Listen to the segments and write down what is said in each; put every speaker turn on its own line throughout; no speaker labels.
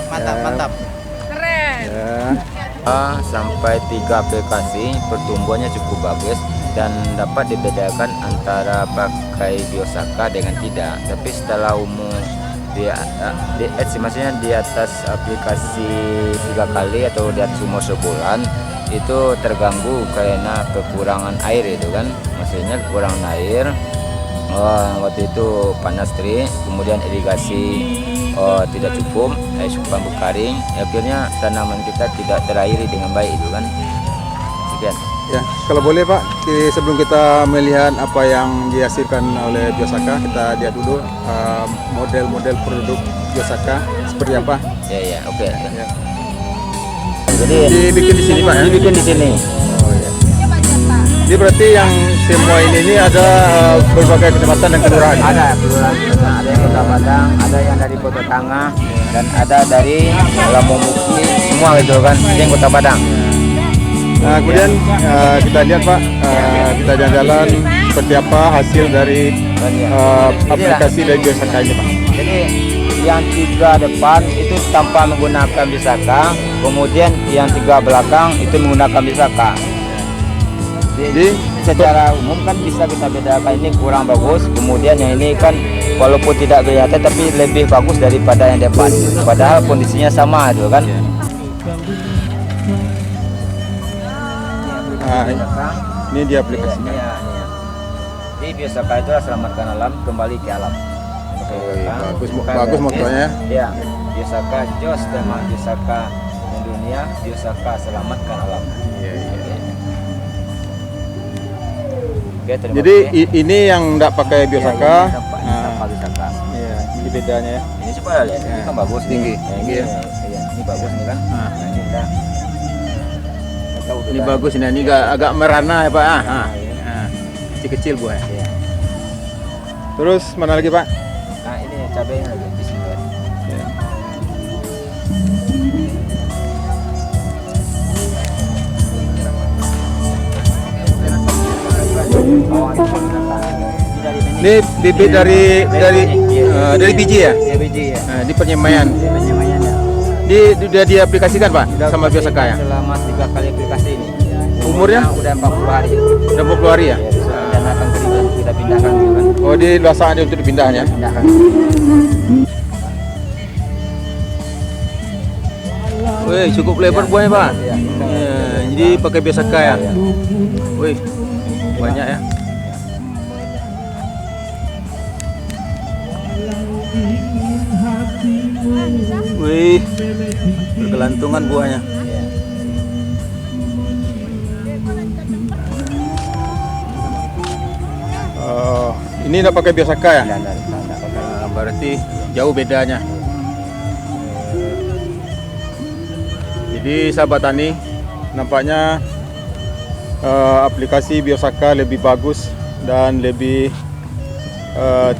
mantap.
Keren.
Sampai 3 aplikasi pertumbuhannya cukup bagus dan dapat dibedakan antara pakai Biosaka dengan tidak. Tapi setelah umur maksudnya di atas aplikasi 3 kali atau di atas umur sebulan itu terganggu karena kekurangan air itu kan, maksudnya kekurangan air. Waktu itu panas terik, kemudian irigasi tidak cukup, air bambu kering, akhirnya tanaman kita tidak terairi dengan baik itu kan. Sekian.
Ya, kalau boleh Pak, sebelum kita melihat apa yang dihasilkan oleh Biosaka, kita lihat dulu model-model produk Biosaka seperti apa.
Ya, oke.
Ya.
Jadi
Dibikin di sini Pak ya?
dibikin di sini.
Oh ya. Jadi berarti yang semua ini ada berbagai kecamatan dan kelurahan.
Ada kelurahan, ada yang Kota Padang, ada yang dari Kota Tangah, dan ada dari Lamomuki, semua gitu kan, yang Kota Padang.
Nah, kemudian kita lihat Pak, kita jalan-jalan seperti apa hasil dari aplikasi dari Biosaka ini Pak.
Jadi yang 3 depan itu tanpa menggunakan Biosaka, kemudian yang 3 belakang itu menggunakan Biosaka. Jadi secara umum kan bisa kita bedakan ini kurang bagus, kemudian yang ini kan walaupun tidak kelihatan tapi lebih bagus daripada yang depan. Padahal kondisinya sama itu kan.
Nah, ini dia aplikasinya.
Jadi Biosaka itu selamatkan alam, kembali ke alam.
Bagus motonya.
Ya, Biosaka Jos tema Biosaka dunia, Biosaka selamatkan alam.
Iya.
Oke, terima
Jadi
kasih.
ini yang enggak pakai Biosaka.
Ya, ini tanpa Biosaka.
Iya, ini bedanya ya.
Ini coba lihat, ini kan bagus
Tinggi.
Ini,
Iya.
ini bagus nih kan.
Nah.
Nah, ini enggak.
Ini bagus ini agak merana ya Pak. Kecil-kecil buahnya.
Iya.
Terus mana lagi Pak?
Nah, ini cabenya lagi di sini.
Ya. Ini bibit dari biji ya?
Iya, biji ya.
Nah, di penyemaian. Sudah diaplikasikan Pak sama Biosaka ya?
Selama 3 kali aplikasi ini.
Umurnya?
Udah 40 hari.
Udah 40 hari ya?
Dan akan kita pindahkan gitu kan.
Oh, di luasannya untuk dipindahnya?
Pindahkan.
Wih, cukup lebar buahnya Pak.
Iya.
Ya, jadi pakai Biosaka ya? Wih, banyak ya. Wih, bergelantungan buahnya. Ini udah pakai Biosaka ya? Berarti jauh bedanya. Jadi sahabat tani, nampaknya aplikasi Biosaka lebih bagus dan lebih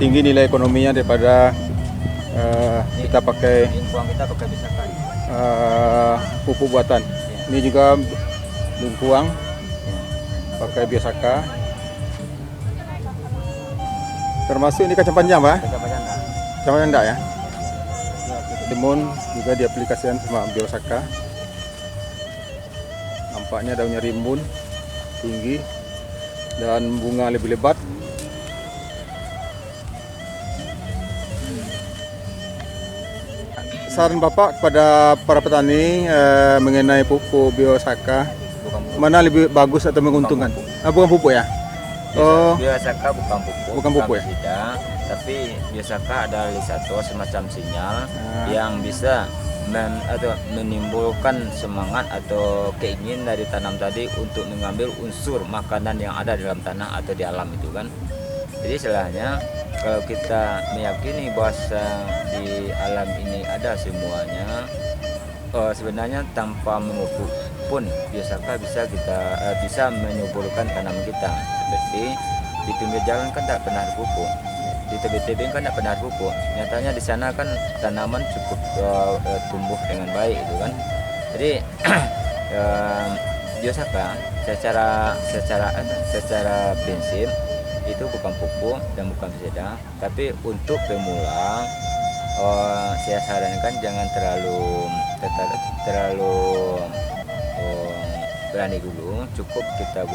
tinggi nilai ekonominya daripada kita pakai
Kita pakai Biosaka.
pupuk buatan. Ini juga lengkuang pakai Biosaka. Termasuk ini kacang panjang Pak? Kacang panjang enggak ya? Timun juga diaplikasikan sama Biosaka. Nampaknya daunnya rimbun, tinggi, dan bunga lebih lebat. Saran Bapak kepada para petani mengenai pupuk Biosaka, mana lebih bagus atau menguntungkan? Bukan pupuk ya? Oh,
Biosaka bukan pupuk.
Bukan pupuk ya?
Tidak, tapi Biosaka adalah satu semacam sinyal yang bisa menimbulkan semangat atau keinginan dari tanam tadi untuk mengambil unsur makanan yang ada dalam tanah atau di alam itu kan. Jadi istilahnya kalau kita meyakini bahwa di alam ini ada semuanya, sebenarnya tanpa memupuk pun Biosaka bisa menyuburkan tanaman kita. Seperti di pinggir jalan kan tak pernah pupuk, di tebing-tebing kan tak pernah pupuk. Nyatanya di sana kan tanaman cukup tumbuh dengan baik itu kan. Jadi Biosaka secara prinsip itu bukan pupuk dan bukan peseda, tapi untuk pemula saya sarankan jangan terlalu oh, berani dulu. Cukup kita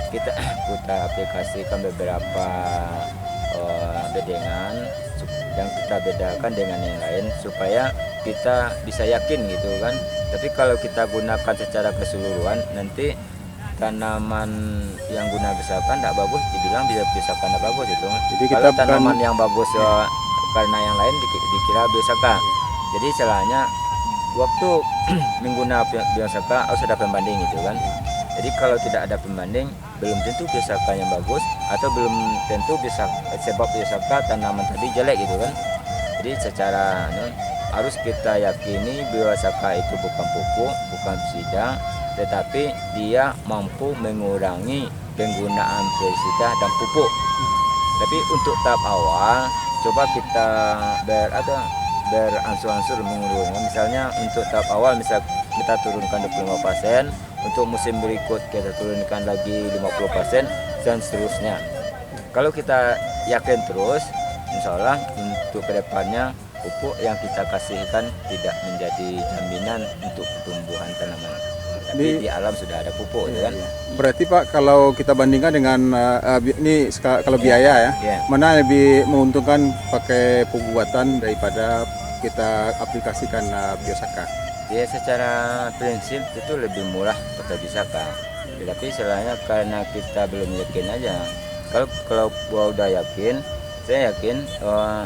kita kita aplikasikan beberapa bedengan yang kita bedakan dengan yang lain supaya kita bisa yakin gitu kan. Tapi kalau kita gunakan secara keseluruhan, nanti tanaman yang guna biosaka tidak bagus, dibilang biosaka tidak bagus itu.
Jadi kita
kalau tanaman
bukan-
yang bagus karena yang lain dikira biosaka. Jadi salahnya waktu menggunakan biosaka harus ada pembanding gitu kan. Jadi kalau tidak ada pembanding, belum tentu biosaka yang bagus, atau belum tentu bisa sebab biosaka tanaman tadi jelek gitu kan. Jadi secara harus kita yakini biosaka itu bukan pupuk, bukan pesida, tetapi dia mampu mengurangi penggunaan pestisida dan pupuk. Tapi untuk tahap awal, coba kita beransur-ansur mengurangi. Misalnya untuk tahap awal, misal kita turunkan 25%, untuk musim berikut kita turunkan lagi 50%, dan seterusnya. Kalau kita yakin terus, insya Allah untuk kedepannya pupuk yang kita kasihkan tidak menjadi jaminan untuk pertumbuhan tanaman. Tapi di alam sudah ada pupuk, kan?
Berarti Pak, kalau kita bandingkan dengan kalau biaya ya,
Iya.
mana lebih menguntungkan pakai pembuatan daripada kita aplikasikan biosaka?
Ya secara prinsip itu lebih murah pakai biosaka. Tetapi selainnya karena kita belum yakin aja. Kalau udah yakin, saya yakin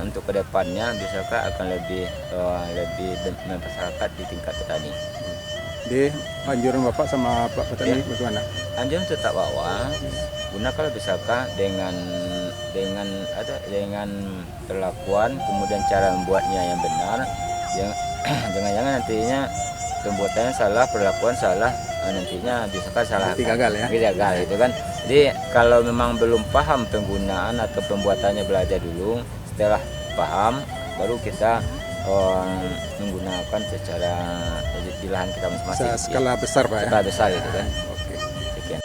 untuk kedepannya biosaka akan lebih bermasyarakat di tingkat petani.
Di anjuran Bapak sama Pak Petani bagaimana?
Anjuran tetap bahwa gunakan biosaka dengan perlakuan, kemudian cara membuatnya yang benar. Jangan-jangan nantinya pembuatannya salah, perlakuan salah, nantinya biosaka salah.
Nanti gagal ya?
Gagal itu kan. Jadi kalau memang belum paham penggunaan atau pembuatannya, belajar dulu. Setelah paham, baru kita menggunakan secara di lahan kita masing-masing.
Skala besar Pak ya?
Skala besar gitu kan.
Oke.